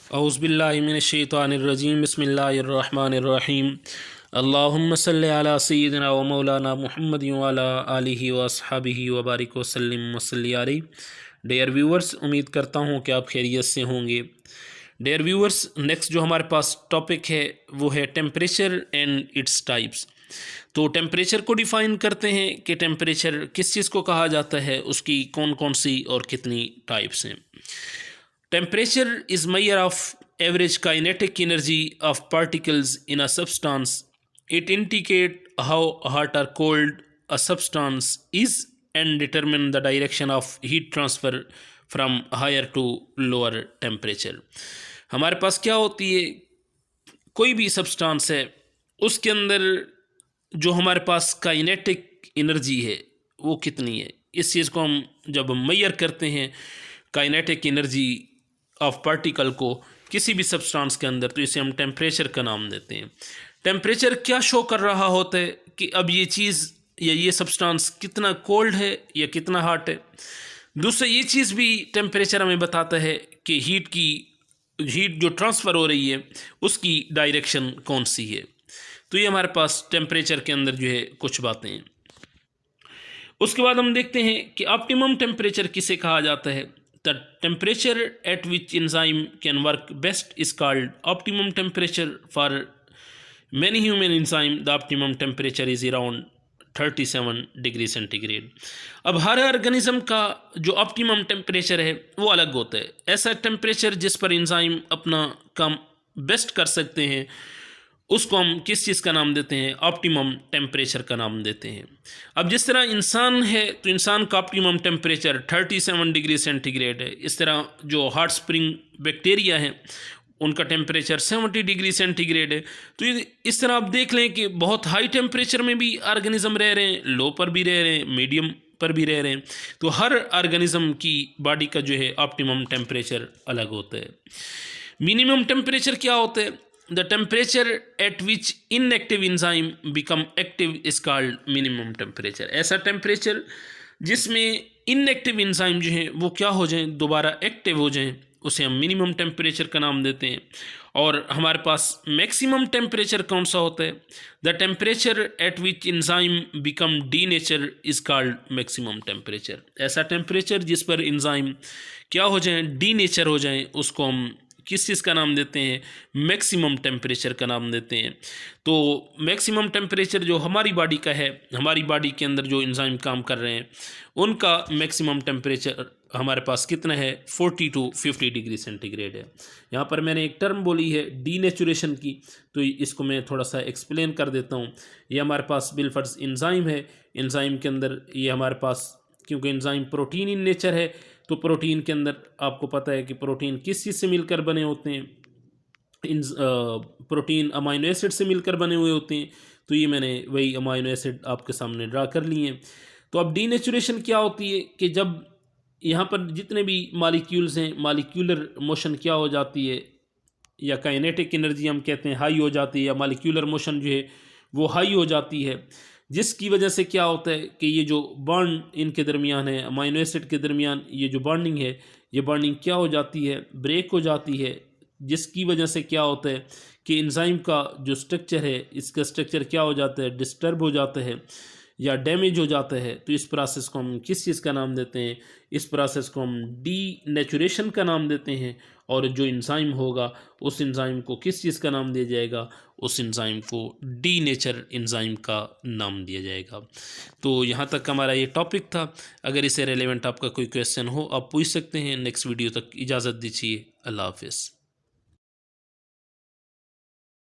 औज़ुबिल्लाहि मिनश्शैतानिर्रजीम बिस्मिल्लाहिर्रहमानिर्रहीम अल्लाहुम्म सल्लि अला सय्यिदिना व मौलाना मुहम्मदिन व अला आलिहि व अस्हाबिहि व बारिक वसल्लिम वसल्लि अलैहि। डियर व्यूअर्स, उम्मीद करता हूँ कि आप खैरियत से होंगे। डियर व्यूअर्स, नेक्स्ट जो हमारे पास टॉपिक है वो है टेम्परेचर एंड इट्स टाइप्स। तो टेम्परेचर को डिफ़ाइन करते हैं कि टेम्परेचर किस चीज़ को कहा जाता है, उसकी कौन कौन सी और कितनी टाइप्स हैं। Temperature is measure of average kinetic energy of particles in a substance. It indicates how hot or cold a substance is and determine the direction of heat transfer from higher to lower temperature. हमारे पास क्या होती है, कोई भी substance है उसके अंदर जो हमारे पास काइनेटिक एनर्जी है वो कितनी है, इस चीज़ को हम जब मेजर करते हैं काइनेटिक एनर्जी ऑफ पार्टिकल को किसी भी सब्सटेंस के अंदर, तो इसे हम टेम्परेचर का नाम देते हैं। टेम्परेचर क्या शो कर रहा होता है कि अब ये चीज़ या ये सब्सटेंस कितना कोल्ड है या कितना हॉट है। दूसरा ये चीज़ भी टेम्परेचर हमें बताता है कि हीट जो ट्रांसफ़र हो रही है उसकी डायरेक्शन कौन सी है। तो ये हमारे पास टेम्परेचर के अंदर जो है कुछ बातें हैं। उसके बाद हम देखते हैं कि ऑप्टिमम टेम्परेचर किसे कहा जाता है। The temperature at which enzyme can work best is called optimum temperature. For many human enzyme, the optimum temperature is around 37 degree centigrade. अब हर ऑर्गेनिज्म का जो ऑप्टिमम टेम्परेचर है वो अलग होता है। ऐसा टेम्परेचर जिस पर एंजाइम अपना काम बेस्ट कर सकते हैं उसको हम किस चीज़ का नाम देते हैं, ऑप्टिमम टेम्परेचर का नाम देते हैं। अब जिस तरह इंसान है तो इंसान का ऑप्टिमम टेम्परेचर 37 डिग्री सेंटीग्रेड है। इस तरह जो हॉट स्प्रिंग बैक्टीरिया हैं उनका टेम्परेचर 70 डिग्री सेंटीग्रेड है। तो इस तरह आप देख लें कि बहुत हाई टेम्परेचर में भी ऑर्गेनिज्म रह रहे हैं, लो पर भी रह रहे हैं, मीडियम पर भी रह रहे हैं। तो हर ऑर्गेनिज्म की बॉडी का जो है ऑप्टिमम टेम्परेचर अलग होता है। मिनिमम टेम्परेचर क्या होता है? The temperature at which inactive enzyme become active is called minimum temperature. ऐसा टेम्परेचर जिसमें इनएक्टिव एंजाइम जो हैं वो क्या हो जाएं, दोबारा एक्टिव हो जाएं, उसे हम मिनिमम टेम्परेचर का नाम देते हैं। और हमारे पास मैक्सिमम टेम्परेचर कौन सा होता है? The temperature at which enzyme become denature is called maximum temperature. ऐसा टेम्परेचर जिस पर एंजाइम क्या हो जाएं, डीनेचर हो जाएं, उसको हम किस चीज़ का नाम देते हैं, मैक्सिमम टेम्परेचर का नाम देते हैं। तो मैक्सिमम टेम्परेचर जो हमारी बॉडी का है, हमारी बॉडी के अंदर जो एंजाइम काम कर रहे हैं उनका मैक्सिमम टेम्परेचर हमारे पास कितना है, 40 to 50 डिग्री सेंटीग्रेड है। यहाँ पर मैंने एक टर्म बोली है डीनेचुरेशन की, तो इसको मैं थोड़ा सा एक्सप्लेन कर देता हूँ। ये हमारे पास बिलफर्ज एंजाइम है। एंजाइम के अंदर ये हमारे पास, क्योंकि एंजाइम प्रोटीन इन नेचर है, तो प्रोटीन के अंदर आपको पता है कि प्रोटीन किस चीज़ से मिलकर बने होते हैं, प्रोटीन अमाइनो एसिड से मिलकर बने हुए होते हैं। तो ये मैंने वही अमाइनो एसिड आपके सामने ड्रा कर लिए हैं। तो अब डीनेचुरेशन क्या होती है कि जब यहाँ पर जितने भी मॉलिक्यूल्स हैं, मॉलिक्यूलर मोशन क्या हो जाती है, या काइनेटिक एनर्जी हम कहते हैं हाई हो जाती है, या मॉलिक्यूलर मोशन जो है वो हाई हो जाती है, जिसकी वजह से क्या होता है कि ये जो बॉन्ड इनके दरमियान है, अमाइनो एसिड के दरमियान ये जो बॉन्डिंग है, ये बॉन्डिंग क्या हो जाती है, ब्रेक हो जाती है। जिसकी वजह से क्या होता है कि एंजाइम का जो स्ट्रक्चर है, इसका स्ट्रक्चर क्या हो जाता है, डिस्टर्ब हो जाता है या डैमेज हो जाता है। तो इस प्रोसेस को हम किस चीज़ का नाम देते हैं? इस प्रोसेस को हम डीनेचुरेशन का नाम देते हैं। और जो एंजाइम होगा उस एंजाइम को किस चीज़ का नाम दिया जाएगा? उस एंजाइम को डीनेचर एंजाइम का नाम दिया जाएगा। तो यहाँ तक हमारा ये टॉपिक था। अगर इसे रेलेवेंट आपका कोई क्वेश्चन हो आप पूछ सकते हैं। नेक्स्ट वीडियो तक इजाज़त दीजिए। अल्लाह हाफ़िज़।